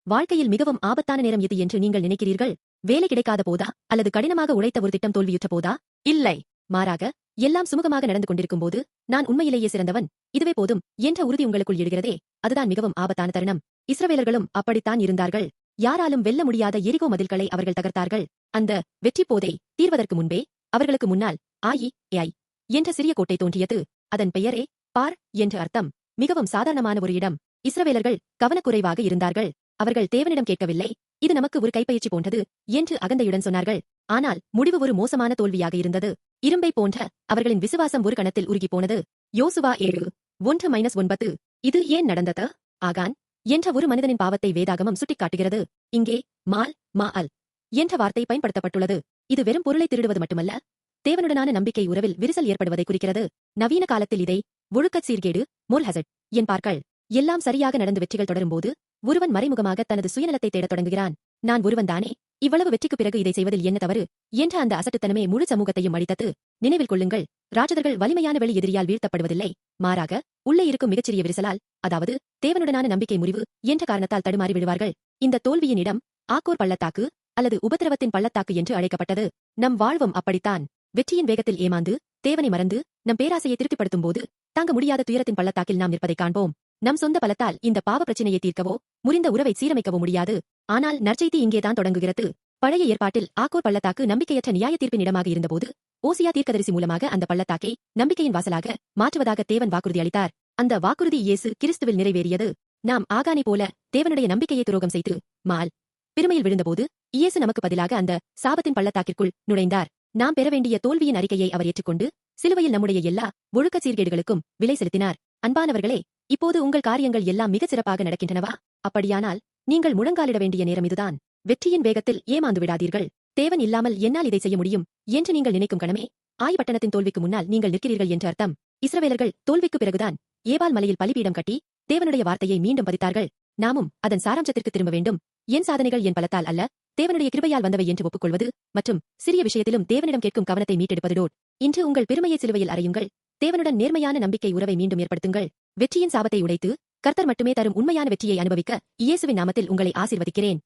வாழ்க்கையில் மிகவும் ஆபத்தான நேரம் எது என்று நீங்கள் நினைக்கிறீர்கள்? வேலை கிடைக்காத போதா, அல்லது கடினமாக உழைத்த ஒரு திட்டம் தோல்வியுற்ற போதா? இல்லை, மாறாக எல்லாம் சுமூகமாக நடந்து கொண்டிருக்கும் போது, நான் உண்மையிலேயே சிறந்தவன், இதுவே போதும் என்ற உறுதி உங்களுக்குள் எழுகிறதே, அதுதான் மிகவும் ஆபத்தான தருணம். இஸ்ரவேலர்களும் அப்படித்தான் இருந்தார்கள். யாராலும் வெல்ல முடியாத எரிகோ மதில்களை அவர்கள் தகர்த்தார்கள். அந்த வெற்றி போதை தீர்வதற்கு முன்பே அவர்களுக்கு முன்னால் ஆயி ஏய் என்ற சிறிய கோட்டை தோன்றியது. அதன் பெயரே பார் என்று அர்த்தம். மிகவும் சாதாரணமான ஒரு இடம். இஸ்ரவேலர்கள் கவனக்குறைவாக இருந்தார்கள். அவர்கள் தேவனிடம் கேட்கவில்லை, இது நமக்கு ஒரு கைப்பயிற்சி போன்றது என்று அகந்தையுடன் சொன்னார்கள். ஆனால் முடிவு ஒரு மோசமான தோல்வியாக இருந்தது. இரும்பை போன்ற அவர்களின் விசுவாசம் ஒரு கணத்தில் உருகி போனது. யோசுவா 7:1-9. இது ஏன் நடந்தது? ஆகான் என்ற ஒரு மனிதனின் பாவத்தை வேதாகமம் சுட்டிக்காட்டுகிறது. இங்கே மால் என்ற வார்த்தை பயன்படுத்தப்பட்டுள்ளது. இது வெறும் பொருளை திருடுவது மட்டுமல்ல, தேவனுடனான நம்பிக்கை உறவில் விரிசல் ஏற்படுவதை குறிக்கிறது. நவீன காலத்தில் இதை ஒழுக்கச் சீர்கேடு ஹசட் என்பார்கள். எல்லாம் சரியாக நடந்து வெற்றிகள் தொடரும்போது ஒருவன் மறைமுகமாக தனது சுயநலத்தை தேடத் தொடங்குகிறான். நான் ஒருவன்தானே, இவ்வளவு வெற்றிக்கு பிறகு இதை செய்வதில் என்ன தவறு என்ற அந்த அசட்டுத்தனமே முழு சமூகத்தையும் அடித்தது. நினைவில் கொள்ளுங்கள், ராஜதர்கள் வலிமையான வெளி எதிரியால் வீழ்த்தப்படுவதில்லை, மாறாக உள்ளே இருக்கும் மிகச்சிறிய விரிசலால், அதாவது தேவனுடனான நம்பிக்கை முறிவு என்ற காரணத்தால் தடுமாறி விடுவார்கள். இந்த தோல்வியின் இடம் ஆக்கோர் பள்ளத்தாக்கு அல்லது உபத்திரவத்தின் பள்ளத்தாக்கு என்று அழைக்கப்பட்டது. நம் வாழ்வும் அப்படித்தான். வெற்றியின் வேகத்தில் ஏமாந்து, தேவனை மறந்து, நம் பேராசையை திருப்திப்படுத்தும் போது தாங்க முடியாத துயரத்தின் பள்ளத்தாக்கில் நாம் நிற்பதைக் காண்போம். நம் சொந்த பலத்தால் இந்த பாவ பிரச்சனையை தீர்க்கவோ, முறிந்த உறவை சீரமைக்கவோ முடியாது. ஆனால் நற்செய்தி இங்கேதான் தொடங்குகிறது. பழைய ஏற்பாட்டில் ஆக்கோர் பள்ளத்தாக்கு நம்பிக்கையற்ற நியாய தீர்ப்பின் இடமாக இருந்தபோது, ஓசியா தீர்க்கதரிசி மூலமாக அந்த பள்ளத்தாக்கை நம்பிக்கையின் வாசலாக மாற்றுவதாக தேவன் வாக்குறுதி அளித்தார். அந்த வாக்குறுதி இயேசு கிறிஸ்துவில் நிறைவேறியது. நாம் ஆகானை போல தேவனுடைய நம்பிக்கையை துரோகம் செய்து மால் பெருமையில் விழுந்தபோது, இயேசு நமக்கு பதிலாக அந்த சாபத்தின் பள்ளத்தாக்கிற்குள் நுழைந்தார். நாம் பெற வேண்டிய தோல்வியின் அறிக்கையை அவர் ஏற்றுக்கொண்டு, சிலுவையில் நம்முடைய எல்லா ஒழுக்கச் சீர்கேடுகளுக்கும் விலை செலுத்தினார். அன்பானவர்களே, இப்போது உங்கள் காரியங்கள் எல்லாம் மிகச் சிறப்பாக நடக்கின்றனவா? அப்படியானால் நீங்கள் முழங்காலிட வேண்டிய நேரம் இதுதான். வெற்றியின் வேகத்தில் ஏமாந்து விடாதீர்கள். தேவன் இல்லாமல் என்னால் இதை செய்ய முடியும் என்று நீங்கள் நினைக்கும் கணமே, ஆய்பட்டணத்தின் தோல்விக்கு முன்னால் நீங்கள் நிற்கிறீர்கள் என்று அர்த்தம். இஸ்ரவேலர்கள் தோல்விக்கு பிறகுதான் ஏபால் மலையில் பலிபீடம் கட்டி தேவனுடைய வார்த்தையை மீண்டும் பதித்தார்கள். நாமும் அதன் சாராம்சத்திற்கு திரும்ப வேண்டும். என் சாதனைகள் என் பலத்தால் அல்ல, தேவனுடைய கிருபையால் வந்தவை என்று ஒப்புக்கொள்வது மற்றும் சிறிய விஷயத்திலும் தேவனிடம் கேட்கும் கவனத்தை மீட்டெடுப்பது. இன்று உங்கள் பெருமையை சிலுவையில் அறையுங்கள். தேவனுடன் நேர்மையான நம்பிக்கை உறவை மீண்டும் ஏற்படுத்துங்கள். வெற்றியின் சாபத்தை உடைத்து கர்த்தர் மட்டுமே தரும் உண்மையான வெற்றியை அனுபவிக்க இயேசுவின் நாமத்தில் உங்களை ஆசீர்வதிக்கிறேன்.